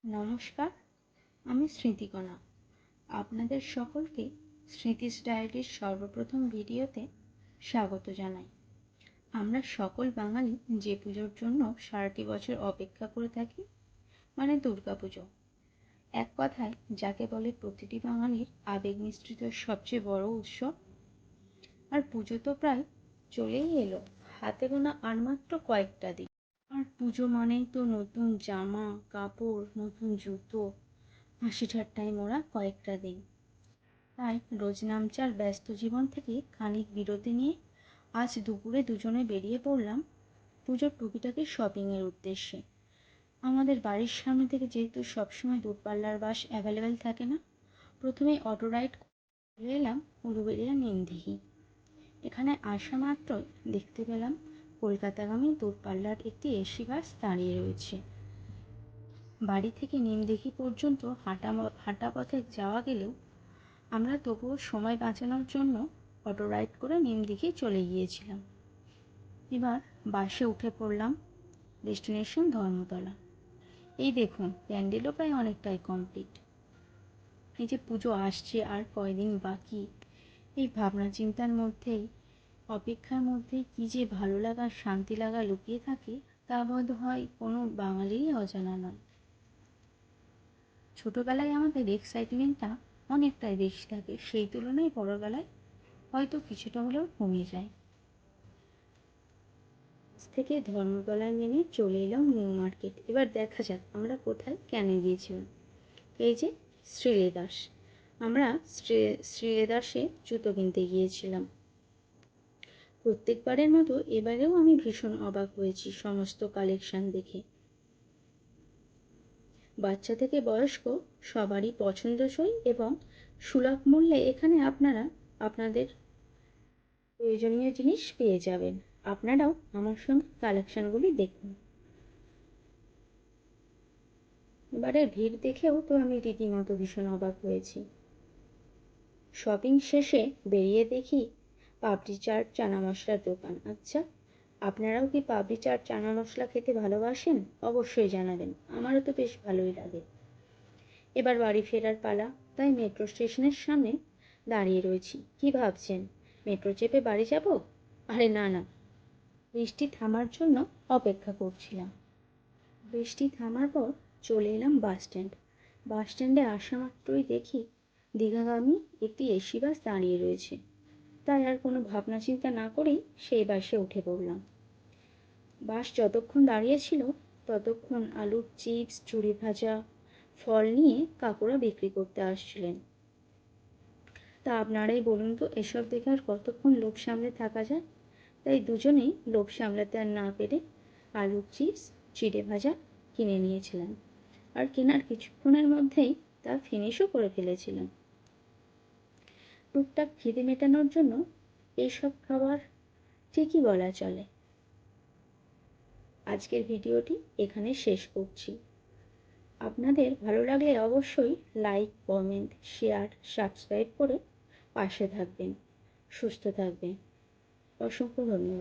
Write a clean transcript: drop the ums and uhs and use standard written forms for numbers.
নমস্কার, আমি স্মৃতিকণা। আপনাদের সকলকে স্মৃতিস ডায়েরির সর্বপ্রথম ভিডিওতে স্বাগত জানাই। আমরা সকল বাঙালি যে পুজোর জন্য সারাটি বছর অপেক্ষা করে থাকি, মানে দুর্গাপুজো। এক কথায় যাকে বলে প্রতিটি বাঙালির আবেগ মিশ্রিত সবচেয়ে বড় উৎসব। আর পুজো তো প্রায় চলেই এলো, হাতে গোনা আর মাত্র কয়েকটা দিন। আর পুজো মানেই তো নতুন জামা কাপড়, নতুন জুতো, হাসি ঠাট্টায় মোড়া কয়েকটা দিন। তাই রোজ নামচার ব্যস্ত জীবন থেকে খানিক বিরতি নিয়ে আজ দুপুরে দুজনে বেরিয়ে পড়লাম পুজোর টুকিটাকি শপিংয়ের উদ্দেশ্যে। আমাদের বাড়ির সামনে থেকে যেহেতু সবসময় দূরপাল্লার বাস অ্যাভেলেবেল থাকে না, প্রথমেই অটো রাইড চলে এলাম উলুবেড়িয়া নিমদিঘি। এখানে আসা মাত্রই দেখতে পেলাম কলকাতাগামী দূরপাল্লার একটি এসি বাস দাঁড়িয়ে রয়েছে। বাড়ি থেকে নিমদিঘি পর্যন্ত হাঁটা পথে যাওয়া গেলেও আমরা তবুও সময় বাঁচানোর জন্য অটো রাইড করে নিমদিঘি চলে গিয়েছিলাম। এবার বাসে উঠে পড়লাম, ডেস্টিনেশন ধর্মতলা। এই দেখুন, প্যান্ডেলও প্রায় অনেকটাই কমপ্লিট। এই যে পুজো আসছে আর কয়দিন বাকি, এই ভাবনা চিন্তার মধ্যেই, অপেক্ষার মধ্যে কি যে ভালো লাগা শান্তি লাগা লুকিয়ে থাকে তা বোধ হয় কোনো বাঙালিরই অজানা নয়। ছোটোবেলায় আমাদের এক্সাইটমেন্টটা অনেকটাই বেশি থাকে, সেই তুলনায় বড়োবেলায় হয়তো কিছুটা হলেও কমে যায়। থেকে ধর্মতলায় নেমে চলে এলাম নিউ মার্কেট। এবার দেখা যাক আমরা কোথায় কেন গিয়েছিলাম। এই যে শ্রীলেদার্স, আমরা শ্রীলেদার্সে জুতো কিনতে গিয়েছিলাম। প্রত্যেকবারের মতো এবারেও আমি ভীষণ অবাক হয়েছি সমস্ত কালেকশন দেখে। বাচ্চা থেকে বয়স্ক সবারই পছন্দসই এবং সুলভ মূল্যে এখানে আপনারা আপনাদের প্রয়োজনীয় জিনিস পেয়ে যাবেন। আপনারাও আমার সঙ্গে কালেকশনগুলি দেখুন। এবারে ভিড় দেখেও তো আমি রীতিমতো ভীষণ অবাক হয়েছি। শপিং শেষে বেরিয়ে দেখি পাপড়ি চাট চানা মশলার দোকান। আচ্ছা, আপনারাও কি পাপড়ি চাট চানা মশলা খেতে ভালোবাসেন? অবশ্যই জানাবেন, আমারও তো বেশ ভালোই লাগে। এবার বাড়ি ফেরার পালা, তাই মেট্রো স্টেশনের সামনে দাঁড়িয়ে রয়েছি। কি ভাবছেন, মেট্রো চেপে বাড়ি যাব? আরে না না, বৃষ্টি থামার জন্য অপেক্ষা করছিলাম। বৃষ্টি থামার পর চলে এলাম বাস স্ট্যান্ড। বাস স্ট্যান্ডে আসা মাত্রই দেখি দীঘাগামী একটি এসি বাস দাঁড়িয়ে রয়েছে। তাই আর কোনো ভাবনা চিন্তা না করেই সেই বাসে উঠে পড়লাম। বাস যতক্ষণ দাঁড়িয়ে ছিল ততক্ষণ আলুর চিপস, ঝুড়ি ভাজা, ফল নিয়ে কাকুরা বিক্রি করতে আসছিলেন। তা আপনারাই বলুন তো, এসব দেখে আর কতক্ষণ লোভ সামলে থাকা যায়? তাই দুজনেই লোভ সামলাতে আর না পেরে আলুর চিপস, চিড়ে ভাজা কিনে নিয়েছিলাম। আর কেনার কিছুক্ষণের মধ্যেই তা ফিনিশও করে ফেলেছিলাম। টুকটাক খিদে মেটানোর জন্য এইসব খাবার ঠিকই বলা চলে। আজকের ভিডিওটি এখানে শেষ করছি। আপনাদের ভালো লাগলে অবশ্যই লাইক, কমেন্ট, শেয়ার, সাবস্ক্রাইব করে পাশে থাকবেন। সুস্থ থাকবেন। অসংখ্য ধন্যবাদ।